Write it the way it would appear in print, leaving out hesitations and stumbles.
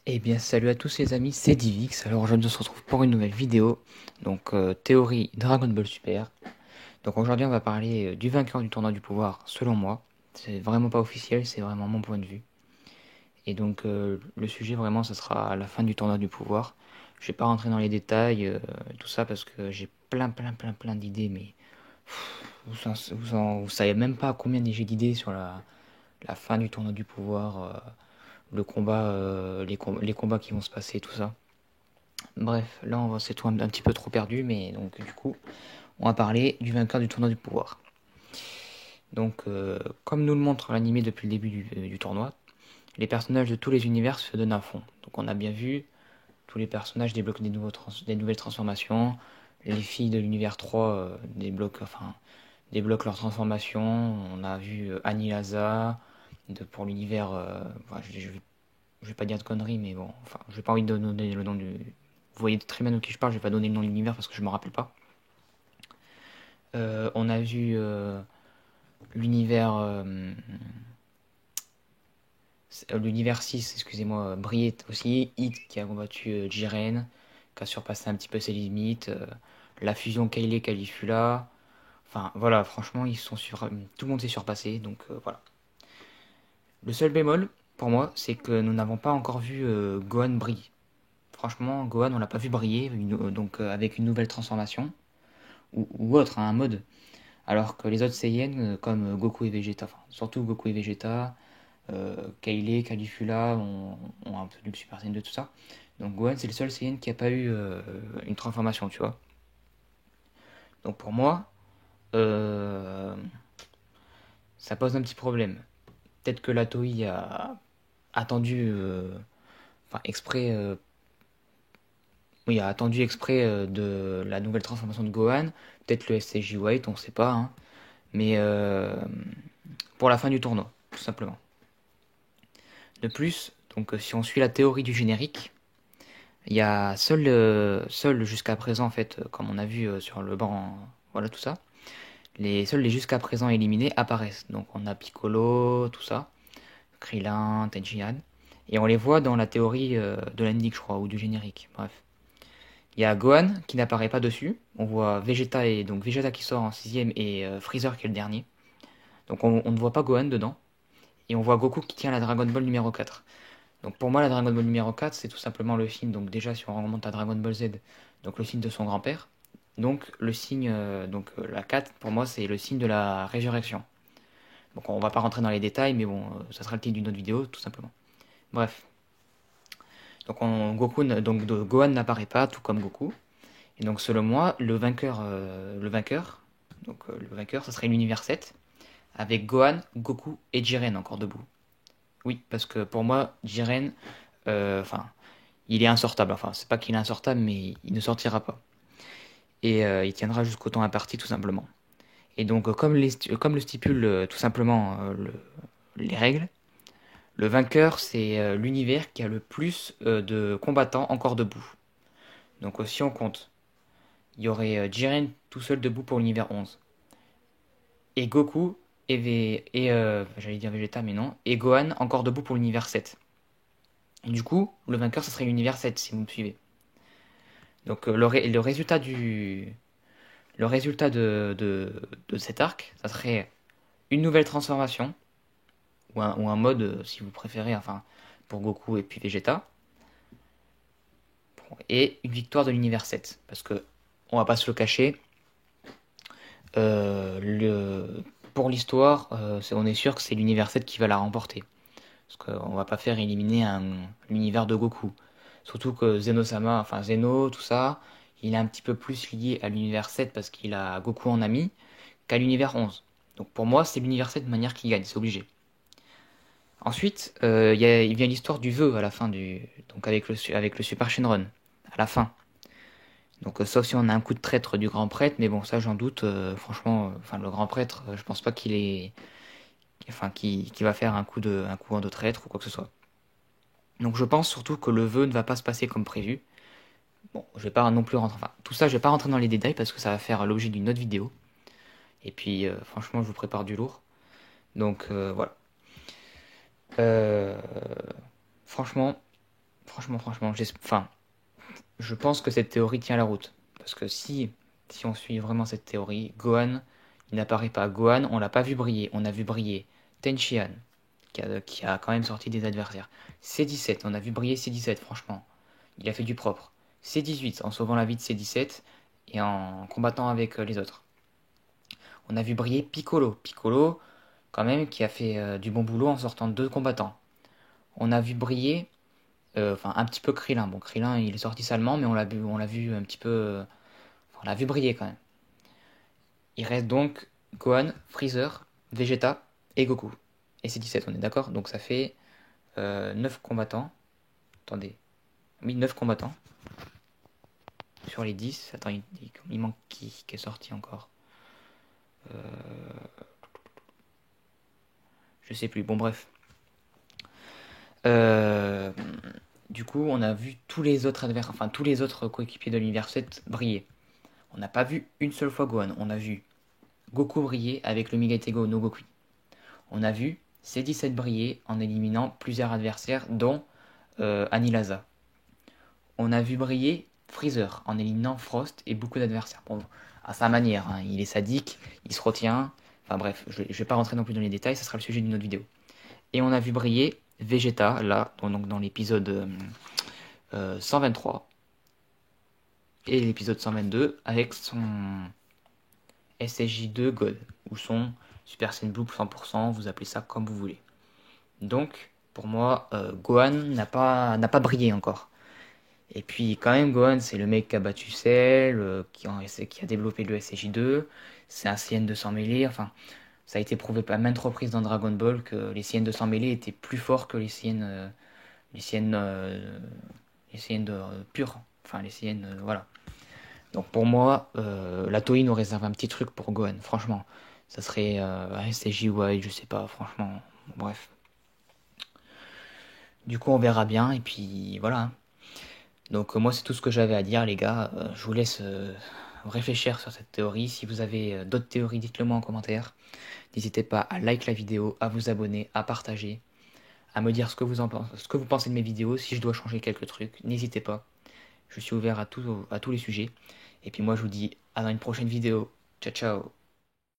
Eh bien, salut à tous les amis, c'est Divix. Alors aujourd'hui, on se retrouve pour une nouvelle vidéo. Donc, théorie Dragon Ball Super. Donc aujourd'hui, on va parler du vainqueur du tournoi du pouvoir, selon moi. C'est vraiment pas officiel, c'est vraiment mon point de vue. Et donc, le sujet vraiment, ça sera à la fin du tournoi du pouvoir. Je vais pas rentrer dans les détails, tout ça, parce que j'ai plein d'idées, mais vous savez même pas combien j'ai d'idées sur la fin du tournoi du pouvoir, le combat, les combats qui vont se passer, tout ça. Bref, là c'est tout un petit peu trop perdu, mais donc du coup, on va parler du vainqueur du tournoi du pouvoir. Donc, comme nous le montre l'animé depuis le début du tournoi, les personnages de tous les univers se donnent à fond. Donc on a bien vu, tous les personnages débloquent des nouvelles transformations, les filles de l'univers 3 débloquent leurs transformations, on a vu Annie Laza, pour l'univers, je vais pas dire de conneries, mais bon, enfin, j'ai pas envie de donner le nom du... Vous voyez très bien de qui je parle, je vais pas donner le nom de l'univers parce que je me rappelle pas. On a vu l'univers l'univers 6, excusez-moi, briller aussi. Hit qui a combattu Jiren, qui a surpassé un petit peu ses limites. La fusion Kaylee Caligula. Enfin voilà, franchement, tout le monde s'est surpassé, donc voilà. Le seul bémol, pour moi, c'est que nous n'avons pas encore vu Gohan briller. Franchement, Gohan, on l'a pas vu briller, donc avec une nouvelle transformation, ou autre, hein, un mode. Alors que les autres Saiyans, comme Goku et Vegeta, enfin, surtout Goku et Vegeta, Kaylee, Caligula, ont un peu du Super Saiyan 2, tout ça. Donc Gohan, c'est le seul Saiyan qui a pas eu une transformation, tu vois. Donc pour moi, euh, ça pose un petit problème. Peut-être que la Toei a attendu, enfin exprès, oui, a attendu exprès de la nouvelle transformation de Gohan. Peut-être le SCJ White, on sait pas, hein. Mais pour la fin du tournoi, tout simplement. De plus, donc si on suit la théorie du générique, il y a seul jusqu'à présent, en fait, comme on a vu sur le banc, voilà tout ça, seuls les jusqu'à présent éliminés apparaissent. Donc on a Piccolo, tout ça, Krillin, Tenshinhan, et on les voit dans la théorie de l'ending, je crois, ou du générique. Bref. Il y a Gohan qui n'apparaît pas dessus. On voit Vegeta qui sort en sixième et Freezer qui est le dernier. Donc on ne voit pas Gohan dedans. Et on voit Goku qui tient la Dragon Ball numéro 4. Donc pour moi, la Dragon Ball numéro 4, c'est tout simplement le signe, donc déjà si on remonte à Dragon Ball Z, donc le signe de son grand-père. Donc le signe, la 4, pour moi, c'est le signe de la résurrection. Donc on va pas rentrer dans les détails, mais bon, ça sera le titre d'une autre vidéo, tout simplement. Bref. Donc Gohan n'apparaît pas, tout comme Goku. Et donc selon moi, le vainqueur, ça serait l'univers 7, avec Gohan, Goku et Jiren encore debout. Oui, parce que pour moi, Jiren, enfin, il est insortable. Enfin, c'est pas qu'il est insortable, mais il ne sortira pas. Et il tiendra jusqu'au temps imparti, tout simplement. Et donc, comme le stipule tout simplement les règles, le vainqueur, c'est l'univers qui a le plus de combattants encore debout. Donc, si on compte, il y aurait Jiren tout seul debout pour l'univers 11. Et Goku, j'allais dire Vegeta, mais non. Et Gohan encore debout pour l'univers 7. Et du coup, le vainqueur, ça serait l'univers 7, si vous me suivez. Donc, le résultat de cet arc, ça serait une nouvelle transformation, ou un mode, si vous préférez, enfin, pour Goku et puis Vegeta, et une victoire de l'univers 7. Parce que, on va pas se le cacher, euh, le, pour l'histoire, on est sûr que c'est l'univers 7 qui va la remporter. Parce qu'on va pas faire éliminer l'univers de Goku. Surtout que Zeno-sama, enfin Zeno, tout ça, il est un petit peu plus lié à l'univers 7 parce qu'il a Goku en ami qu'à l'univers 11. Donc pour moi, c'est l'univers 7 de manière qui gagne, c'est obligé. Ensuite, il vient l'histoire du vœu à la fin donc avec le Super Shenron, à la fin. Donc sauf si on a un coup de traître du grand prêtre, mais bon ça j'en doute, franchement, enfin le grand prêtre, je pense pas qu'il va faire un coup de traître ou quoi que ce soit. Donc je pense surtout que le vœu ne va pas se passer comme prévu. Bon, je vais pas non plus rentrer, enfin tout ça je vais pas rentrer dans les détails parce que ça va faire l'objet d'une autre vidéo. Et puis franchement je vous prépare du lourd. Donc voilà. Euh, Franchement, Franchement, enfin, je pense que cette théorie tient la route. Parce que si on suit vraiment cette théorie, Gohan, il n'apparaît pas. Gohan, on l'a pas vu briller. On a vu briller Tenshinhan, qui a quand même sorti des adversaires. C17, on a vu briller C17, franchement. Il a fait du propre. C18, en sauvant la vie de C17 et en combattant avec les autres. On a vu briller Piccolo. Piccolo, quand même, qui a fait du bon boulot en sortant deux combattants. On a vu briller, enfin un petit peu Krillin. Bon, Krillin, il est sorti salement, mais on l'a vu un petit peu, on l'a vu briller quand même. Il reste donc Gohan, Freezer, Vegeta et Goku. Et c'est 17, on est d'accord? Donc ça fait 9 combattants. Attendez. Oui, 9 combattants. Sur les 10. Attends, il manque qui est sorti encore? Je sais plus. Bon, bref. Euh, du coup, on a vu tous les autres adversaires, enfin tous les autres coéquipiers de l'univers 7 briller. On n'a pas vu une seule fois Gohan. On a vu Goku briller avec le Migatego no Goku. On a vu C17 briller en éliminant plusieurs adversaires, dont Anilaza. On a vu briller Freezer en éliminant Frost et beaucoup d'adversaires. Bon, à sa manière, hein. Il est sadique, il se retient. Enfin bref, je ne vais pas rentrer non plus dans les détails, ça sera le sujet d'une autre vidéo. Et on a vu briller Vegeta, là, donc dans l'épisode 123 et l'épisode 122 avec son SSJ2 God, ou son Super Saiyan Blue 100%, vous appelez ça comme vous voulez. Donc, pour moi, Gohan n'a pas brillé encore. Et puis, quand même, Gohan, c'est le mec qui a battu Cell, qui a développé le SSJ2. C'est un CN 200 mêlés. Enfin, ça a été prouvé à maintes reprises dans Dragon Ball que les CN 200 mêlés étaient plus forts que les CN, les CN purs. Enfin, les CN, voilà. Donc, pour moi, la Toei nous réserve un petit truc pour Gohan, franchement. Ça serait un SSJ White, je sais pas, franchement. Bref. Du coup, on verra bien, et puis voilà, hein. Donc moi c'est tout ce que j'avais à dire les gars. Je vous laisse réfléchir sur cette théorie. Si vous avez d'autres théories, dites-le moi en commentaire. N'hésitez pas à like la vidéo, à vous abonner, à partager, à me dire ce que vous pensez de mes vidéos. Si je dois changer quelques trucs, n'hésitez pas. Je suis ouvert à tous les sujets. Et puis moi je vous dis à dans une prochaine vidéo. Ciao ciao.